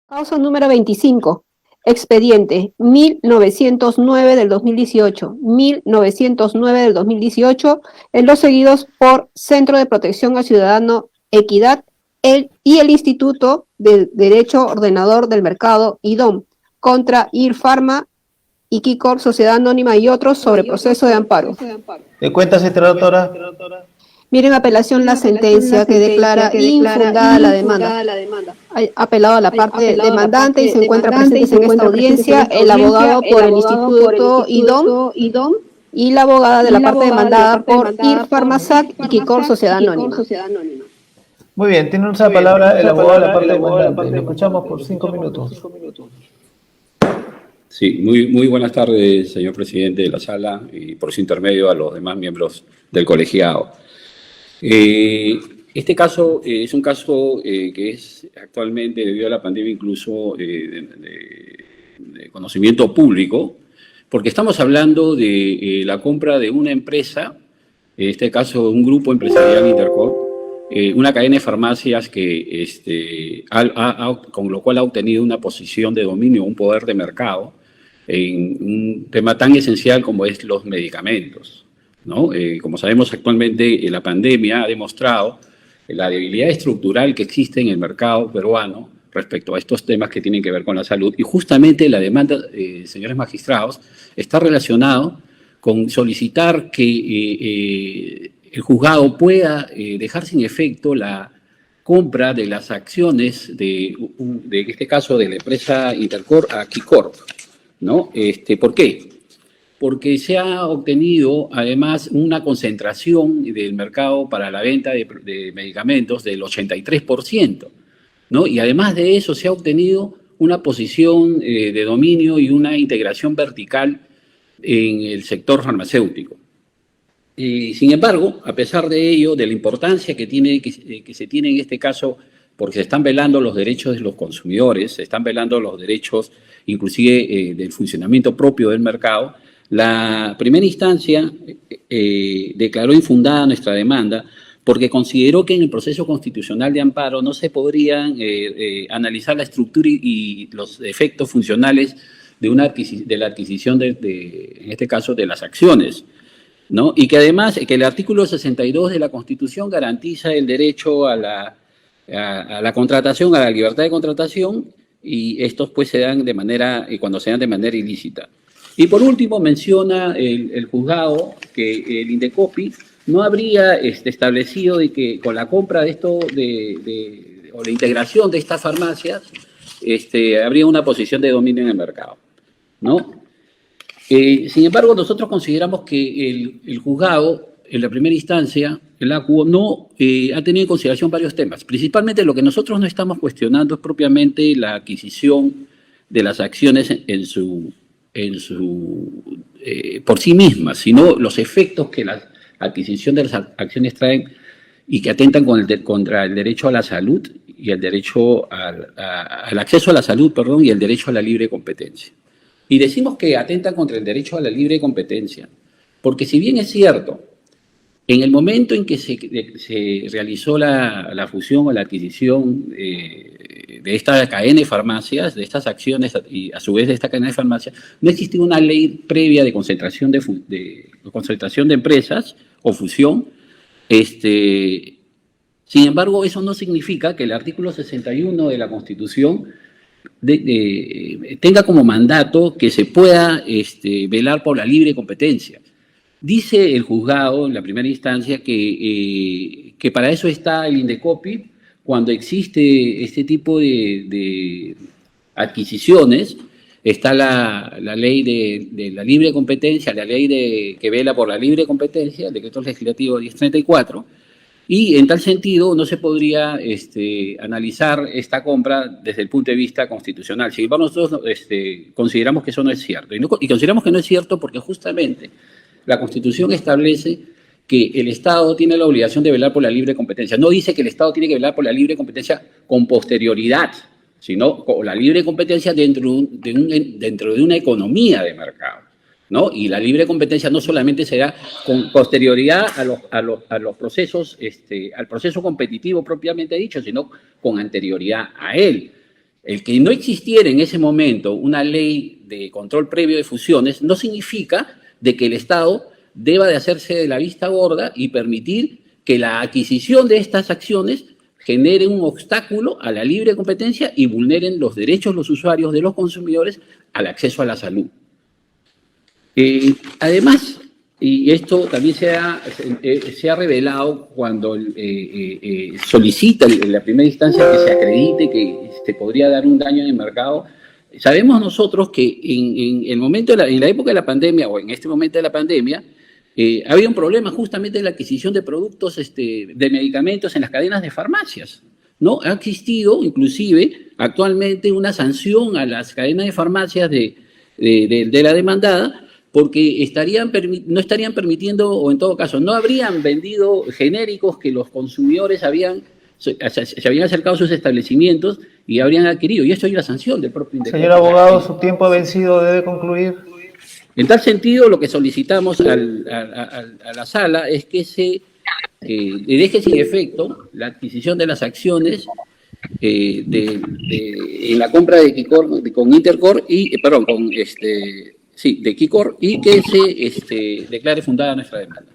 Causa número 25. Expediente 1909 del 2018, 1909 del 2018, en los seguidos por Centro de Protección al Ciudadano Equidad y el Instituto de Derecho Ordenador del Mercado, IDOM, contra IRFarma, Iquicorp, Sociedad Anónima y otros sobre proceso de amparo. ¿Qué cuenta, señora doctora? Miren apelación la sentencia que declara infundada la demanda. Ha apelado a la parte demandante y se encuentra presente en esta audiencia el abogado por el Instituto IDOM y la abogada de la parte demandada por IRFarmaSac y Iquicorp, Sociedad Anónima. Muy bien, tiene una palabra el abogado de la parte demandante. Le escuchamos por 5 minutos. Sí, muy buenas tardes, señor presidente de la sala, y por su intermedio a los demás miembros del colegiado. Este caso es un caso que es actualmente, debido a la pandemia, incluso de conocimiento público, porque estamos hablando de la compra de una empresa, en este caso un grupo empresarial Intercorp, una cadena de farmacias que con lo cual ha obtenido una posición de dominio, un poder de mercado, en un tema tan esencial como es los medicamentos, ¿no? Como sabemos actualmente, la pandemia ha demostrado la debilidad estructural que existe en el mercado peruano respecto a estos temas que tienen que ver con la salud, y justamente la demanda, señores magistrados, está relacionado con solicitar que el juzgado pueda dejar sin efecto la compra de las acciones de este caso de la empresa Intercorp a Iquicorp, ¿no? ¿Por qué? Porque se ha obtenido además una concentración del mercado para la venta de medicamentos del 83%, ¿no? Y además de eso se ha obtenido una posición de dominio y una integración vertical en el sector farmacéutico. Sin embargo, a pesar de ello, de la importancia que se tiene en este caso, porque se están velando los derechos de los consumidores, se están velando los derechos inclusive del funcionamiento propio del mercado, la primera instancia declaró infundada nuestra demanda porque consideró que en el proceso constitucional de amparo no se podrían analizar la estructura y los efectos funcionales de la adquisición en este caso, de las acciones, ¿no? Y que además que el artículo 62 de la Constitución garantiza el derecho a la contratación, a la libertad de contratación, y estos pues cuando se dan de manera ilícita. Y por último menciona el juzgado que el Indecopi no habría establecido de que con la compra de esto o la integración de estas farmacias habría una posición de dominio en el mercado, ¿no? Sin embargo, nosotros consideramos que el juzgado, en la primera instancia, el ACUO, no ha tenido en consideración varios temas. Principalmente lo que nosotros no estamos cuestionando es propiamente la adquisición de las acciones por sí mismas, sino los efectos que la adquisición de las acciones traen y que atentan contra el derecho a la salud y el derecho al acceso a la salud, y el derecho a la libre competencia. Y decimos que atentan contra el derecho a la libre competencia, porque si bien es cierto, en el momento en que se realizó la fusión o la adquisición de esta cadena de farmacias, de estas acciones y a su vez de esta cadena de farmacias, no existía una ley previa de concentración de empresas o fusión. Sin embargo, eso no significa que el artículo 61 de la Constitución tenga como mandato que se pueda velar por la libre competencia. Dice el juzgado en la primera instancia que para eso está el Indecopi cuando existe este tipo de adquisiciones. Está la ley de la libre competencia, la ley que vela por la libre competencia, el decreto legislativo 1034, y en tal sentido no se podría analizar esta compra desde el punto de vista constitucional. Sin embargo, nosotros consideramos que eso no es cierto. Y consideramos que no es cierto porque justamente la Constitución establece que el Estado tiene la obligación de velar por la libre competencia. No dice que el Estado tiene que velar por la libre competencia con posterioridad, sino con la libre competencia dentro de una economía de mercado, ¿no? Y la libre competencia no solamente será con posterioridad a los procesos, al proceso competitivo propiamente dicho, sino con anterioridad a él. El que no existiera en ese momento una ley de control previo de fusiones no significa de que el Estado deba de hacerse de la vista gorda y permitir que la adquisición de estas acciones genere un obstáculo a la libre competencia y vulneren los derechos de los usuarios, de los consumidores, al acceso a la salud. Además, y esto también se ha revelado cuando solicita en la primera instancia que se acredite que se podría dar un daño en el mercado. Sabemos nosotros que en el momento en la época de la pandemia, o en este momento de la pandemia, había un problema justamente en la adquisición de productos, de medicamentos en las cadenas de farmacias, ¿no? Ha existido, inclusive, actualmente una sanción a las cadenas de farmacias de la demandada, porque no estarían permitiendo, o en todo caso, no habrían vendido genéricos que los consumidores se habían acercado a sus establecimientos y habrían adquirido. Y esto hay una sanción del propio Indecopi. Señor abogado, su tiempo vencido, debe concluir. En tal sentido, lo que solicitamos a la sala es que se deje sin efecto la adquisición de las acciones en la compra de Quicor con Intercor de Quicor, y que se declare fundada nuestra demanda.